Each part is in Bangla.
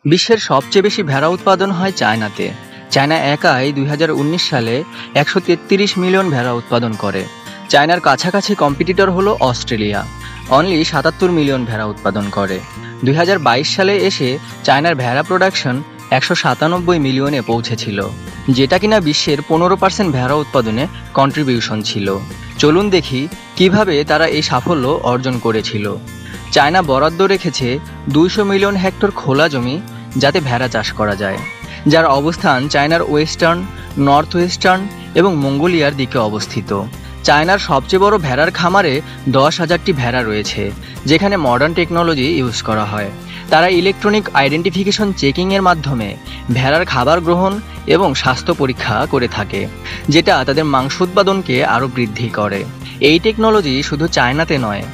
বিশ্বের সবচেয়ে বেশি ভেড়া উৎপাদন হয় চায়নাতে। চায়না একাই 2019 সালে 133 মিলিয়ন ভেড়া উৎপাদন করে। চায়নার কাছাকাছি কম্পিটিটর হলো অস্ট্রেলিয়া, অনলি 77 মিলিয়ন ভেড়া উৎপাদন করে। 2022 সালে এসে চায়নার ভেড়া প্রোডাকশন 197 মিলিয়নে পৌঁছেছিল, যেটা কিনা বিশ্বের 15% ভেড়া উৎপাদনে কন্ট্রিবিউশন ছিল। চলুন দেখি কিভাবে তারা এই সাফল্য অর্জন করেছিল। চায়না বরাদ্দ রেখেছে 200 মিলিয়ন হেক্টর খোলা জমি, যাতে ভেড়া চাষ করা যায়, যার অবস্থান চায়নার ওয়েস্টার্ন, নর্থ ওয়েস্টার্ন এবং মঙ্গোলিয়ার দিকে অবস্থিত। চায়নার সবচেয়ে বড় ভেড়ার খামারে 10,000টি ভেড়া রয়েছে, যেখানে মডার্ন টেকনোলজি ইউজ করা হয়। তারা ইলেকট্রনিক আইডেন্টিফিকেশন চেকিংয়ের মাধ্যমে ভেড়ার খাবার গ্রহণ এবং স্বাস্থ্য পরীক্ষা করে থাকে, যেটা তাদের মাংস উৎপাদনকে আরও বৃদ্ধি করে। এই টেকনোলজি শুধু চায়নাতে নয়,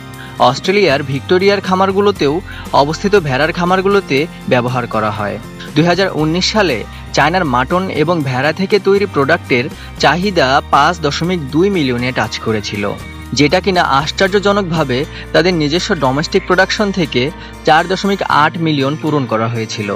অস্ট্রেলিয়ার ভিক্টোরিয়ার খামারগুলোতেও অবস্থিত ভেড়ার খামারগুলোতে ব্যবহার করা হয়। 2019 সালে চায়নার মাটন এবং ভেড়া থেকে তৈরি প্রোডাক্টের চাহিদা 5.2 মিলিয়নে টাচ করেছিল, যেটা কিনা আশ্চর্যজনকভাবে তাদের নিজস্ব ডোমেস্টিক প্রোডাকশন থেকে 4.8 মিলিয়ন পূরণ করা হয়েছিল।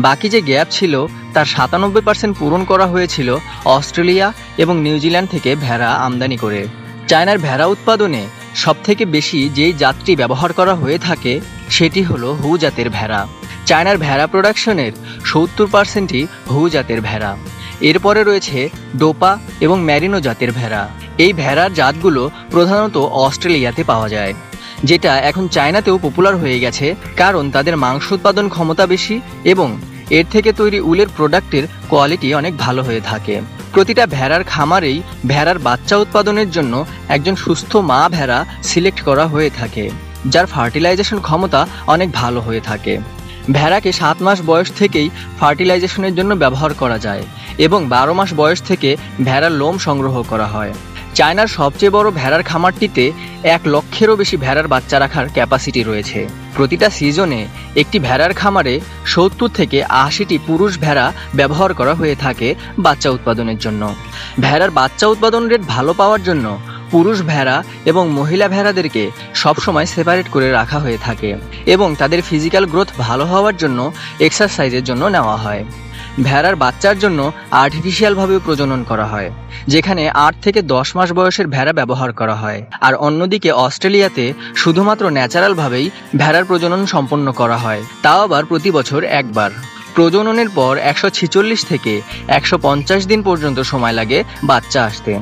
বাকি যে গ্যাপ ছিল তার 97% পূরণ করা হয়েছিল অস্ট্রেলিয়া এবং নিউজিল্যান্ড থেকে ভেড়া আমদানি করে। চায়নার ভেড়া উৎপাদনে সবথেকে বেশি যেই জাতটি ব্যবহার করা হয়ে থাকে সেটি হলো হু জাতের ভেড়া। চায়নার ভেড়া প্রোডাকশনের 70%ই হু জাতের ভেড়া। এরপরে রয়েছে ডোপা এবং ম্যারিনো জাতের ভেড়া। এই ভেড়ার জাতগুলো প্রধানত অস্ট্রেলিয়াতে পাওয়া যায়, যেটা এখন চায়নাতেও পপুলার হয়ে গেছে, কারণ তাদের মাংস উৎপাদন ক্ষমতা বেশি এবং এর থেকে তৈরি উলের প্রোডাক্টের কোয়ালিটি অনেক ভালো হয়ে থাকে। প্রতিটা ভেড়ার খামারেই ভেড়ার বাচ্চা উৎপাদনের জন্য একজন সুস্থ মা ভেড়া সিলেক্ট করা হয়ে থাকে, যার ফার্টিলাইজেশন ক্ষমতা অনেক ভালো হয়ে থাকে। ভেড়াকে 7 মাস বয়স থেকেই ফার্টিলাইজেশনের জন্য ব্যবহার করা যায় এবং 12 মাস বয়স থেকে ভেড়ার লোম সংগ্রহ করা হয়। চায়নার সবচেয়ে বড় ভেড়ার খামারটিতে 1 লক্ষেরও বেশি ভেড়ার বাচ্চা রাখার ক্যাপাসিটি রয়েছে। প্রতিটা সিজনে একটি ভেড়ার খামারে 70 থেকে 80টি পুরুষ ভেড়া ব্যবহার করা হয়ে থাকে বাচ্চা উৎপাদনের জন্য। ভেড়ার বাচ্চা উৎপাদন রেট ভালো পাওয়ার জন্য পুরুষ ভেড়া এবং মহিলা ভেড়াদেরকে সবসময় সেপারেট করে রাখা হয়ে থাকে এবং তাদের ফিজিক্যাল গ্রোথ ভালো হওয়ার জন্য এক্সারসাইজের জন্য নেওয়া হয়। ভেড়ার বাচ্চার জন্য আর্টিফিশিয়ালভাবেও প্রজনন করা হয়, যেখানে 8 থেকে 10 মাস বয়সের ভেড়া ব্যবহার করা হয়। আর অন্যদিকে অস্ট্রেলিয়াতে শুধুমাত্র ন্যাচারালভাবেই ভেড়ার প্রজনন সম্পন্ন করা হয়, তাও আবার প্রতি বছর একবার। প্রজননের পর 146 থেকে 150 দিন পর্যন্ত সময় লাগে বাচ্চা আসতে।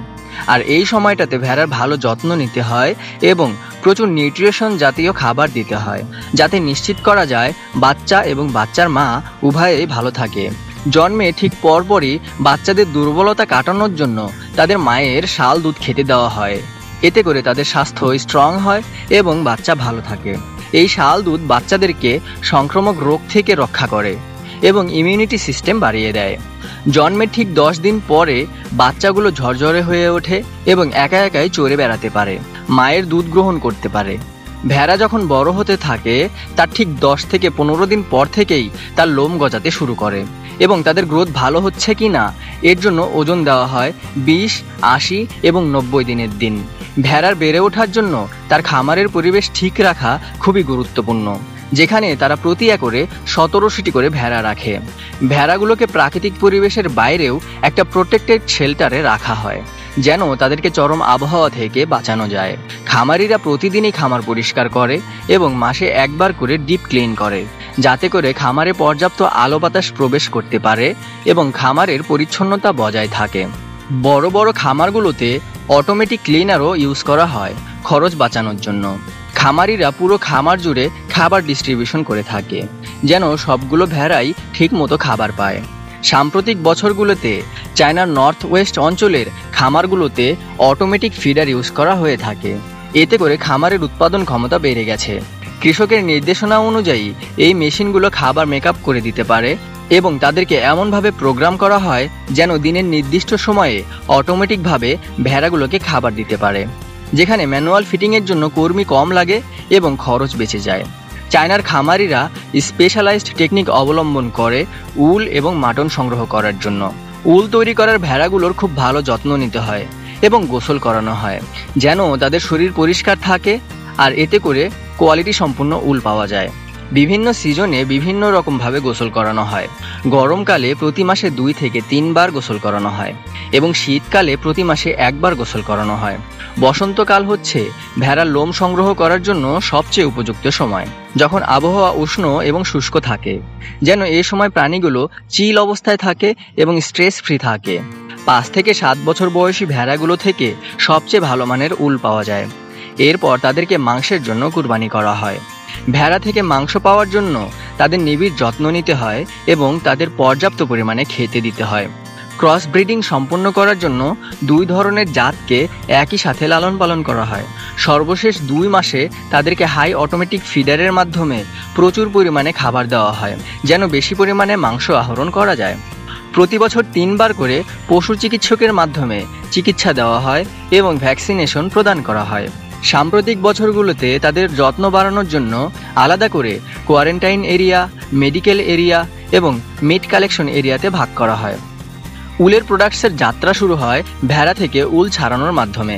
আর এই সময়টাতে ভেড়ার ভালো যত্ন নিতে হয় এবং প্রচুর নিউট্রিশন জাতীয় খাবার দিতে হয়, যাতে নিশ্চিত করা যায় বাচ্চা এবং বাচ্চার মা উভয়েই ভালো থাকে। জন্মে ঠিক পরপরই বাচ্চাদের দুর্বলতা কাটানোর জন্য তাদের মায়ের শাল দুধ খেতে দেওয়া হয়। এতে করে তাদের স্বাস্থ্য স্ট্রং হয় এবং বাচ্চা ভালো থাকে। এই শাল দুধ বাচ্চাদেরকে সংক্রামক রোগ থেকে রক্ষা করে এবং ইমিউনিটি সিস্টেম বাড়িয়ে দেয়। জন্মের ঠিক 10 দিন পরে বাচ্চাগুলো ঝরঝরে হয়ে ওঠে এবং একা একাই চড়ে বেড়াতে পারে, মায়ের দুধ গ্রহণ করতে পারে। ভেড়া যখন বড় হতে থাকে তার ঠিক 10 থেকে 15 দিন পর থেকেই তার লোম গজাতে শুরু করে এবং তাদের গ্রোথ ভালো হচ্ছে কি না এর জন্য ওজন দেওয়া হয় 20, 80 এবং 90 দিনের দিন। ভেড়ার বেড়ে ওঠার জন্য তার খামারের পরিবেশ ঠিক রাখা খুবই গুরুত্বপূর্ণ, যেখানে তারা প্রতি একরে 17টি করে ভেড়া রাখে। ভেড়াগুলোকে প্রাকৃতিক পরিবেশের বাইরেও একটা প্রোটেক্টেড শেল্টারে রাখা হয়, যেন তাদেরকে চরম আবহাওয়া থেকে বাঁচানো যায়। খামারিরা প্রতিদিনই খামার পরিষ্কার করে এবং মাসে একবার করে ডিপ ক্লিন করে, যাতে করে খামারে পর্যাপ্ত আলো বাতাস প্রবেশ করতে পারে এবং খামারের পরিচ্ছন্নতা বজায় থাকে। বড় বড় খামারগুলোতে অটোমেটিক ক্লিনারও ইউজ করা হয় খরচ বাঁচানোর জন্য। খামারিরা পুরো খামার জুড়ে খাবার ডিস্ট্রিবিউশন করে থাকে, যেন সবগুলো ভেড়াই ঠিক মতো খাবার পায়। সাম্প্রতিক বছরগুলোতে চায়নার নর্থ ওয়েস্ট অঞ্চলের খামারগুলোতে অটোমেটিক ফিডার ইউজ করা হয়ে থাকে। এতে করে খামারের উৎপাদন ক্ষমতা বেড়ে গেছে। কৃষকের নির্দেশনা অনুযায়ী এই মেশিনগুলো খাবার মেকআপ করে দিতে পারে এবং তাদেরকে এমনভাবে প্রোগ্রাম করা হয় যেন দিনের নির্দিষ্ট সময়ে অটোমেটিকভাবে ভেড়াগুলোকে খাবার দিতে পারে, যেখানে ম্যানুয়াল ফিটিংয়ের জন্য কর্মী কম লাগে এবং খরচ বেঁচে যায়। চায়নার খামারিরা স্পেশালাইজড টেকনিক অবলম্বন করে উল এবং মাটন সংগ্রহ করার জন্য। উল তৈরি করার ভেড়াগুলোর খুব ভালো যত্ন নিতে হয় এবং গোসল করানো হয়, যেন তাদের শরীর পরিষ্কার থাকে আর এতে করে কোয়ালিটি সম্পূর্ণ উল পাওয়া যায়। বিভিন্ন সিজনে বিভিন্ন রকমভাবে গোসল করানো হয়। গরমকালে প্রতি মাসে 2 থেকে 3 বার গোসল করানো হয় এবং শীতকালে প্রতি মাসে 1 বার গোসল করানো হয়। বসন্তকাল হচ্ছে ভেড়ার লোম সংগ্রহ করার জন্য সবচেয়ে উপযুক্ত সময়, যখন আবহাওয়া উষ্ণ এবং শুষ্ক থাকে, যেন এই সময় প্রাণীগুলো চিল অবস্থায় থাকে এবং স্ট্রেস ফ্রি থাকে। 5 থেকে 7 বছর বয়সী ভেড়াগুলো থেকে সবচেয়ে ভালো মানের উল পাওয়া যায়। এরপর তাদেরকে মাংসের জন্য কুরবানি করা হয়। ভেড়া থেকে মাংস পাওয়ার জন্য তাদের নিবিড় যত্ন নিতে হয় এবং তাদের পর্যাপ্ত পরিমাণে খেতে দিতে হয়। ক্রস ব্রিডিং সম্পন্ন করার জন্য 2 ধরনের জাতকে একই সাথে লালন পালন করা হয়। সর্বশেষ 2 মাসে তাদেরকে হাই অটোমেটিক ফিডারের মাধ্যমে প্রচুর পরিমাণে খাবার দেওয়া হয়, যেন বেশি পরিমাণে মাংস আহরণ করা যায়। প্রতি বছর 3 বার করে পশু চিকিৎসকের মাধ্যমে চিকিৎসা দেওয়া হয় এবং ভ্যাকসিনেশন প্রদান করা হয়। সাম্প্রতিক বছরগুলোতে তাদের যত্ন বাড়ানোর জন্য আলাদা করে কোয়ারেন্টাইন এরিয়া, মেডিকেল এরিয়া এবং মিট কালেকশন এরিয়াতে ভাগ করা হয়। উলের প্রোডাক্টসের যাত্রা শুরু হয় ভেড়া থেকে উল ছাড়ানোর মাধ্যমে।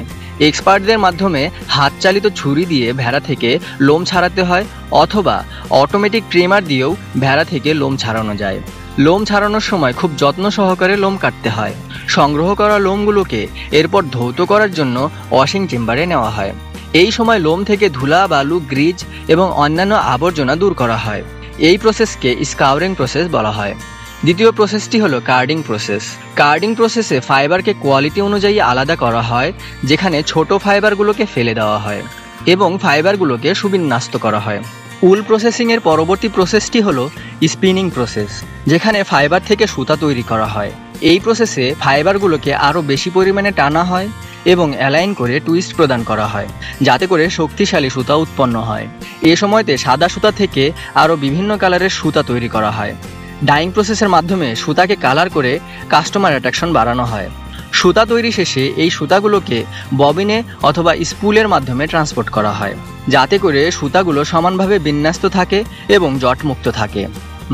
এক্সপার্টদের মাধ্যমে হাত চালিত ছুরি দিয়ে ভেড়া থেকে লোম ছাড়াতে হয়, অথবা অটোমেটিক ট্রিমার দিয়েও ভেড়া থেকে লোম ছাড়ানো যায়। লোম ছাড়ানোর সময় খুব যত্ন সহকারে লোম কাটতে হয়। সংগ্রহ করা লোমগুলোকে এরপর ধৌত করার জন্য ওয়াশিং চেম্বারে নেওয়া হয়। এই সময় লোম থেকে ধুলা, বালু, গ্রিজ এবং অন্যান্য আবর্জনা দূর করা হয়। এই প্রসেসকে স্কাউরিং প্রসেস বলা হয়। দ্বিতীয় প্রসেসটি হলো কার্ডিং প্রসেস। কার্ডিং প্রসেসে ফাইবারকে কোয়ালিটি অনুযায়ী আলাদা করা হয়, যেখানে ছোট ফাইবারগুলোকে ফেলে দেওয়া হয় এবং ফাইবারগুলোকে সুবিন্যস্ত করা হয়। উল প্রসেসিংয়ের পরবর্তী প্রসেসটি হলো স্পিনিং প্রসেস, যেখানে ফাইবার থেকে সুতা তৈরি করা হয়। এই প্রসেসে ফাইবারগুলোকে আরও বেশি পরিমাণে টানা হয় এবং অ্যালাইন করে টুইস্ট প্রদান করা হয়, যাতে করে শক্তিশালী সুতা উৎপন্ন হয়। এ সময়তে সাদা সুতা থেকে আরও বিভিন্ন কালারের সুতা তৈরি করা হয়। ডাইং প্রসেসের মাধ্যমে সুতাকে কালার করে কাস্টমার অ্যাট্রাকশন বাড়ানো হয়। সুতা তৈরি শেষে এই সুতাগুলোকে ববিনে অথবা স্পুলের মাধ্যমে ট্রান্সপোর্ট করা হয়, যাতে করে সুতাগুলো সমানভাবে বিন্যস্ত থাকে এবং জটমুক্ত থাকে।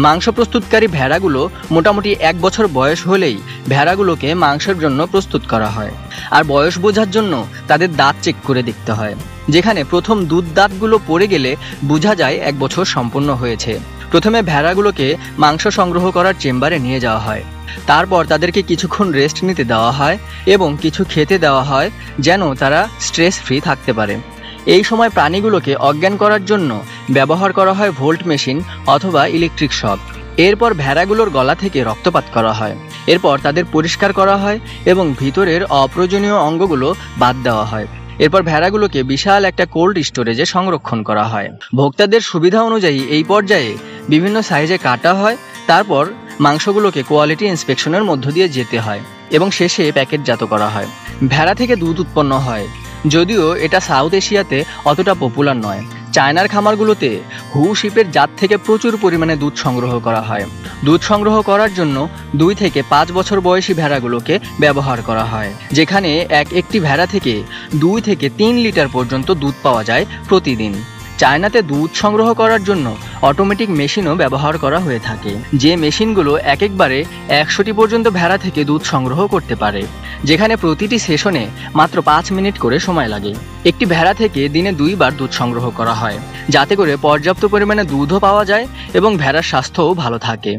মাংস প্রস্তুতকারী ভেড়াগুলো মোটামুটি 1 বছর বয়স হলেই ভেড়াগুলোকে মাংসের জন্য প্রস্তুত করা হয়। আর বয়স বোঝার জন্য তাদের দাঁত চেক করে দেখতে হয়, যেখানে প্রথম দুধ দাঁতগুলো পড়ে গেলে বোঝা যায় 1 বছর সম্পূর্ণ হয়েছে। প্রথমে ভেড়াগুলোকে মাংস সংগ্রহ করার চেম্বারে নিয়ে যাওয়া হয়। তারপর তাদেরকে কিছুক্ষণ রেস্ট নিতে দেওয়া হয় এবং কিছু খেতে দেওয়া হয়, যেন তারা স্ট্রেস ফ্রি থাকতে পারে। এই সময় প্রাণীগুলোকে অজ্ঞান করার জন্য ব্যবহার করা হয় ভোল্ট মেশিন অথবা ইলেকট্রিক শক। এরপর ভেড়াগুলোর গলা থেকে রক্তপাত করা হয়। এরপর তাদের পরিষ্কার করা হয় এবং ভিতরের অপ্রয়োজনীয় অঙ্গগুলো বাদ দেওয়া হয়। এরপর ভেড়াগুলোকে বিশাল একটা কোল্ড স্টোরেজে সংরক্ষণ করা হয়। ভোক্তাদের সুবিধা অনুযায়ী এই পর্যায়ে বিভিন্ন সাইজে কাটা হয়। তারপর মাংসগুলোকে কোয়ালিটি ইন্সপেকশনের মধ্য দিয়ে যেতে হয় এবং শেষে প্যাকেটজাত করা হয়। ভেড়া থেকে দুধ উৎপন্ন হয়, যদিও এটা সাউথ এশিয়াতে অতটা পপুলার নয়। চায়নার খামারগুলোতে হু শিপের জাত থেকে প্রচুর পরিমাণে দুধ সংগ্রহ করা হয়। দুধ সংগ্রহ করার জন্য 2 থেকে 5 বছর বয়সী ভেড়াগুলোকে ব্যবহার করা হয়, যেখানে একটি ভেড়া থেকে 2 থেকে 3 লিটার পর্যন্ত দুধ পাওয়া যায় প্রতিদিন। চায়নাতে দুধ সংগ্রহ করার জন্য অটোমেটিক মেশিনও ব্যবহার করা হয়ে থাকে, যে মেশিনগুলো একবারে 100টি পর্যন্ত ভেড়া থেকে দুধ সংগ্রহ করতে পারে, যেখানে প্রতিটি সেশনে মাত্র 5 মিনিট করে সময় লাগে। একটি ভেড়া থেকে দিনে 2 বার দুধ সংগ্রহ করা হয়, যাতে করে পর্যাপ্ত পরিমাণে দুধও পাওয়া যায় এবং ভেড়ার স্বাস্থ্যও ভালো থাকে।